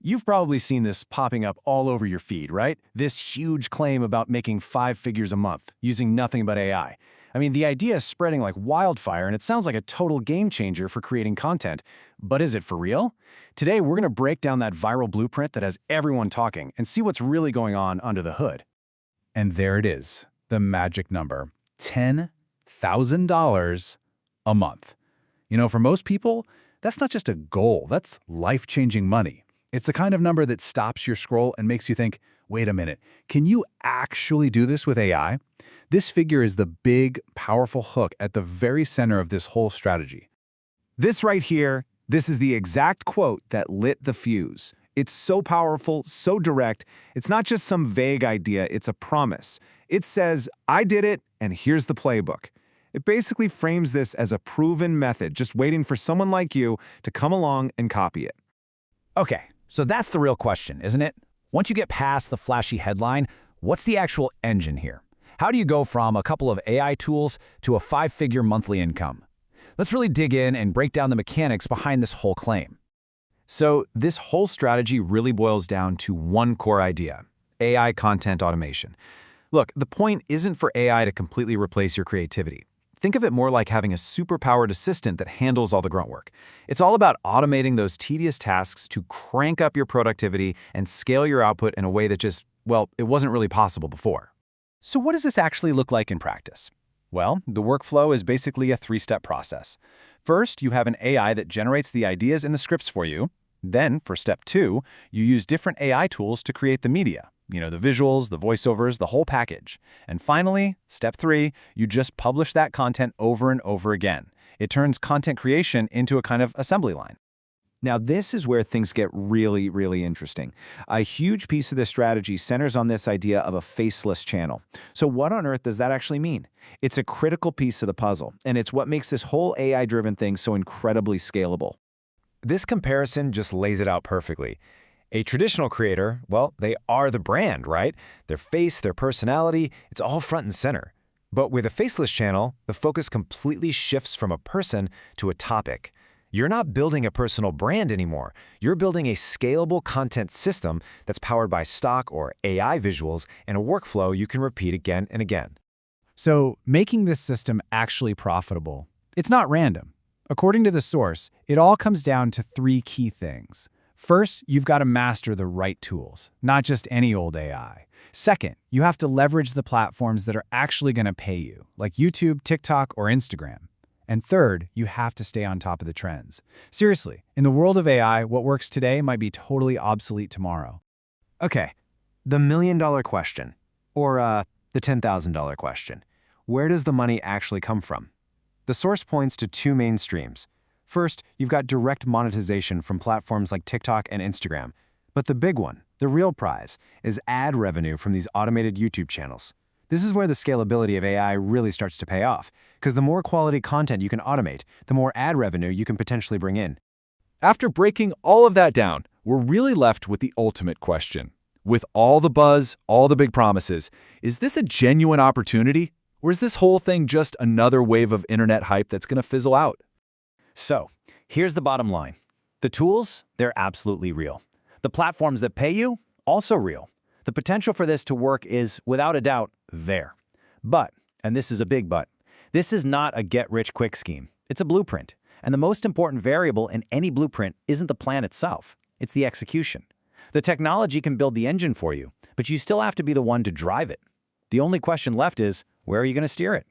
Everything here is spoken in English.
You've probably seen this popping up all over your feed, right? This huge claim about making 5 figures a month using nothing but AI. I mean, the idea is spreading like wildfire, and it sounds like a total game changer for creating content. But is it for real? Today, we're going to break down that viral blueprint that has everyone talking and see what's really going on under the hood. And there it is, the magic number, $10,000 a month. You know, for most people, that's not just a goal, that's life-changing money. It's the kind of number that stops your scroll and makes you think, wait a minute, can you actually do this with AI? This figure is the big, powerful hook at the very center of this whole strategy. This right here, this is the exact quote that lit the fuse. It's so powerful, so direct. It's not just some vague idea, it's a promise. It says, I did it, and here's the playbook. It basically frames this as a proven method, just waiting for someone like you to come along and copy it. Okay, so that's the real question, isn't it? Once you get past the flashy headline, what's the actual engine here? How do you go from a couple of AI tools to a 5-figure monthly income? Let's really dig in and break down the mechanics behind this whole claim. So this whole strategy really boils down to one core idea: AI content automation. Look, the point isn't for AI to completely replace your creativity. Think of it more like having a superpowered assistant that handles all the grunt work. It's all about automating those tedious tasks to crank up your productivity and scale your output in a way that just, well, it wasn't really possible before. So what does this actually look like in practice? Well, the workflow is basically a 3-step process. First, you have an AI that generates the ideas and the scripts for you. Then, for step 2, you use different AI tools to create the media. You know, the visuals, the voiceovers, the whole package. And finally, step 3, you just publish that content over and over again. It turns content creation into a kind of assembly line. Now, this is where things get really, really interesting. A huge piece of this strategy centers on this idea of a faceless channel. So what on earth does that actually mean? It's a critical piece of the puzzle, and it's what makes this whole AI-driven thing so incredibly scalable. This comparison just lays it out perfectly. A traditional creator, well, they are the brand, right? Their face, their personality, it's all front and center. But with a faceless channel, the focus completely shifts from a person to a topic. You're not building a personal brand anymore. You're building a scalable content system that's powered by stock or AI visuals and a workflow you can repeat again and again. So, making this system actually profitable, it's not random. According to the source, it all comes down to 3 key things. First, you've got to master the right tools, not just any old AI. Second, you have to leverage the platforms that are actually going to pay you, like YouTube, TikTok, or Instagram. And third, you have to stay on top of the trends. Seriously, in the world of AI, what works today might be totally obsolete tomorrow. Okay, the million-dollar question, or the $10,000 question. Where does the money actually come from? The source points to 2 main streams. First, you've got direct monetization from platforms like TikTok and Instagram. But the big one, the real prize, is ad revenue from these automated YouTube channels. This is where the scalability of AI really starts to pay off, because the more quality content you can automate, the more ad revenue you can potentially bring in. After breaking all of that down, we're really left with the ultimate question. With all the buzz, all the big promises, is this a genuine opportunity? Or is this whole thing just another wave of internet hype that's going to fizzle out? So, here's the bottom line. The tools, they're absolutely real. The platforms that pay you, also real. The potential for this to work is, without a doubt, there. But, and this is a big but, this is not a get-rich-quick scheme. It's a blueprint. And the most important variable in any blueprint isn't the plan itself. It's the execution. The technology can build the engine for you, but you still have to be the one to drive it. The only question left is, where are you going to steer it?